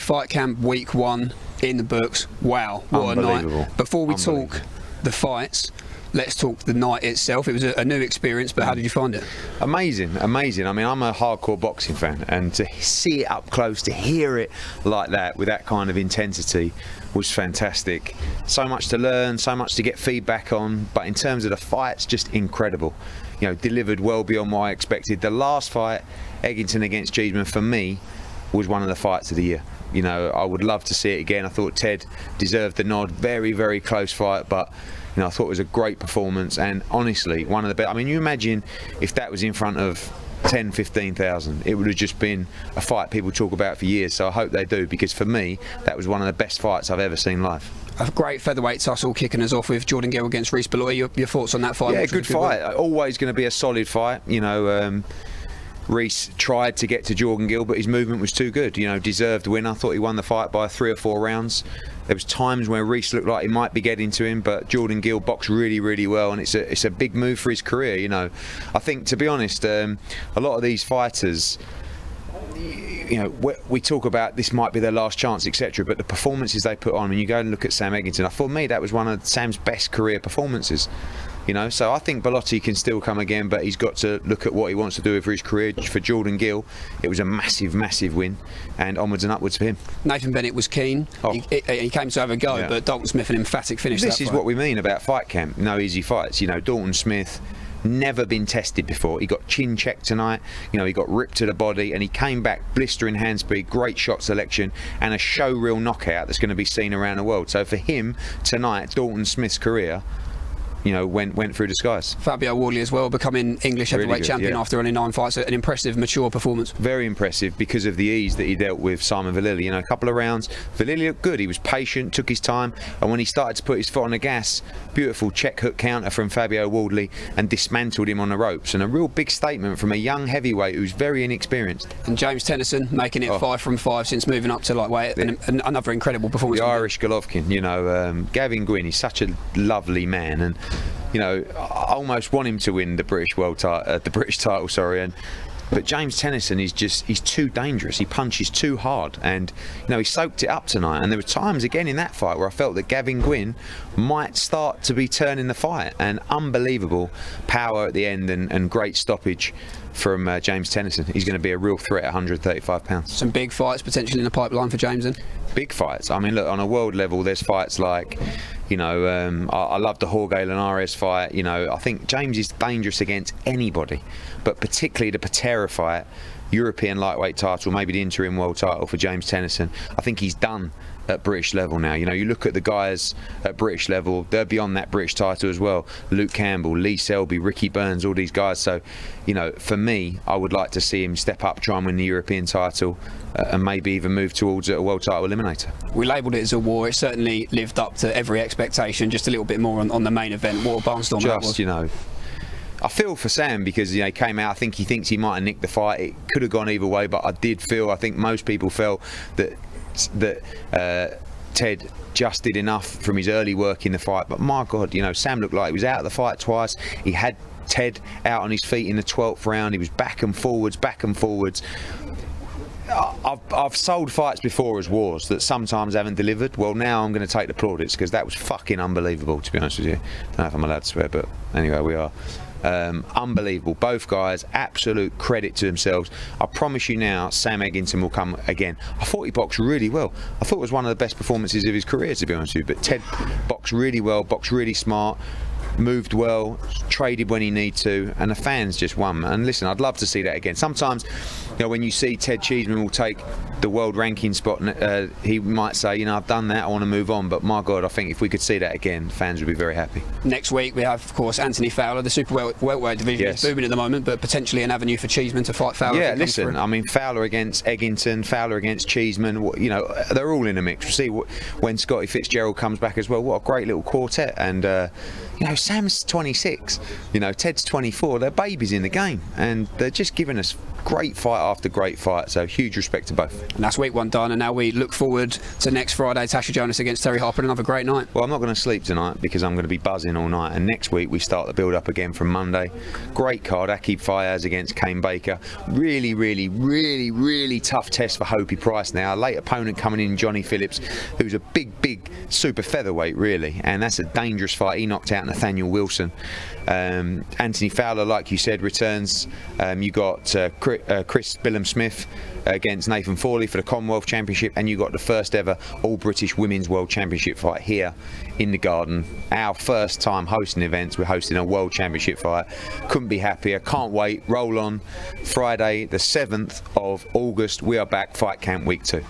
Fight camp week 1 in the books. Wow, what a night. Before we talk the fights, let's talk the night itself. It was a new experience, but how did you find it? Amazing, amazing. I mean, I'm a hardcore boxing fan, and to see it up close, to hear it like that with that kind of intensity was fantastic. So much to learn, so much to get feedback on, but in terms of the fights, just incredible. You know, delivered well beyond what I expected. The last fight, Eggington against Cheeseman, for me, was one of the fights of the year. You know, I would love to see it again. I thought Ted deserved the nod. Very, very close fight, but you know, I thought it was a great performance, and honestly, one of the best. I mean, you imagine if that was in front of 10, 15,000, it would have just been a fight people talk about for years. So I hope they do, because for me, that was one of the best fights I've ever seen live. A great featherweight tussle kicking us off with Jordan Gill against Rhys. Your thoughts on that fight? Yeah, good fight. Always going to be a solid fight. You know, Rhys tried to get to Jordan Gill, but his movement was too good. You know, deserved win. I thought he won the fight by 3 or 4 rounds. There was times where Rhys looked like he might be getting to him, but Jordan Gill boxed really, really well, and it's a big move for his career. You know, I think, to be honest, a lot of these fighters, you know, we talk about this might be their last chance, etc., but the performances they put on, when you go and look at Sam Edgington, for me that was one of Sam's best career performances. You know, so I think Bellotti can still come again, but he's got to look at what he wants to do for his career. For Jordan Gill, it was a massive, massive win, and onwards and upwards for him. Nathan Bennett was keen. He came to have a go, but Dalton Smith an emphatic finish. This is what we mean about fight camp. No easy fights. You know, Dalton Smith, never been tested before. He got chin checked tonight. You know, he got ripped to the body, and he came back blistering hand speed, great shot selection, and a show reel knockout that's going to be seen around the world. So for him tonight, Dalton Smith's career, you know, went through the skies. Fabio Wardley as well, becoming English heavyweight champion after only 9 fights. An impressive, mature performance. Very impressive, because of the ease that he dealt with Simon Vallily. You know, a couple of rounds, Vallily looked good. He was patient, took his time, and when he started to put his foot on the gas, beautiful check hook counter from Fabio Wardley, and dismantled him on the ropes. And a real big statement from a young heavyweight who's very inexperienced. And James Tennyson making it 5 from 5 since moving up to lightweight. Another incredible performance. The Irish Golovkin, you know, Gavin Gwynn, he's such a lovely man, and you know, I almost want him to win the British title, sorry. But James Tennyson is he's too dangerous. He punches too hard, and you know, he soaked it up tonight. And there were times again in that fight where I felt that Gavin Gwynn might start to be turning the fight. And unbelievable power at the end, and great stoppage from James Tennyson. He's going to be a real threat at 135 pounds. Some big fights potentially in the pipeline for James then? Big fights. I mean, look, on a world level, there's fights like, you know, I love the Jorge Linares fight. You know, I think James is dangerous against anybody, but particularly the Patera fight, European lightweight title, maybe the interim world title for James Tennyson. I think he's done at British level now. You know, you look at the guys at British level, they're beyond that British title as well. Luke Campbell, Lee Selby, Ricky Burns, all these guys. So, you know, for me, I would like to see him step up, try and win the European title, and maybe even move towards a world title eliminator. We labelled it as a war. It certainly lived up to every expectation. Just a little bit more on the main event. What a barnstorm that was. You know, I feel for Sam, because, you know, he came out, I think he thinks he might have nicked the fight. It could have gone either way, but I think most people felt that Ted just did enough from his early work in the fight. But my God, you know, Sam looked like he was out of the fight twice. He had Ted out on his feet in the 12th round. He was back and forwards. I've sold fights before as wars that sometimes haven't delivered. Well, now I'm going to take the plaudits, because that was fucking unbelievable, to be honest with you. I don't know if I'm allowed to swear, but anyway, we are. Unbelievable. Both guys, absolute credit to themselves. I promise you now, Sam Edgington will come again. I thought he boxed really well. I thought it was one of the best performances of his career, to be honest with you. But Ted boxed really well, boxed really smart, moved well, traded when he needed to, and the fans just won. And listen, I'd love to see that again. Sometimes, you know, when you see Ted Cheeseman will take the world ranking spot, he might say, you know, I've done that, I want to move on. But my God, I think if we could see that again, fans would be very happy. Next week we have, of course, Anthony Fowler. The super welterweight division is booming at the moment, but potentially an avenue for Cheeseman to fight Fowler. Yeah, listen, I mean, Fowler against Eggington, Fowler against Cheeseman, you know, they're all in the mix. We'll see when Scotty Fitzgerald comes back as well. What a great little quartet. And you know, Sam's 26, you know, Ted's 24. They're babies in the game, and they're just giving us great fight after great fight, so huge respect to both. And that's week 1 done, and now we look forward to next Friday, Tasha Jonas against Terry Harper, another great night. Well, I'm not going to sleep tonight because I'm going to be buzzing all night, and next week we start the build up again from Monday. Great card, Akib Fayaz against Kane Baker. Really, really, really, really tough test for Hopey Price now. A late opponent coming in, Johnny Phillips, who's a big super featherweight really, and that's a dangerous fight. He knocked out Nathaniel Wilson. Anthony Fowler, like you said, returns. You got Chris Billam-Smith against Nathan Forley for the Commonwealth Championship, and you got the first ever All-British Women's World Championship fight here in the Garden. Our first time hosting events, we're hosting a World Championship fight. Couldn't be happier, can't wait. Roll on. Friday the 7th of August, we are back, Fight Camp Week 2.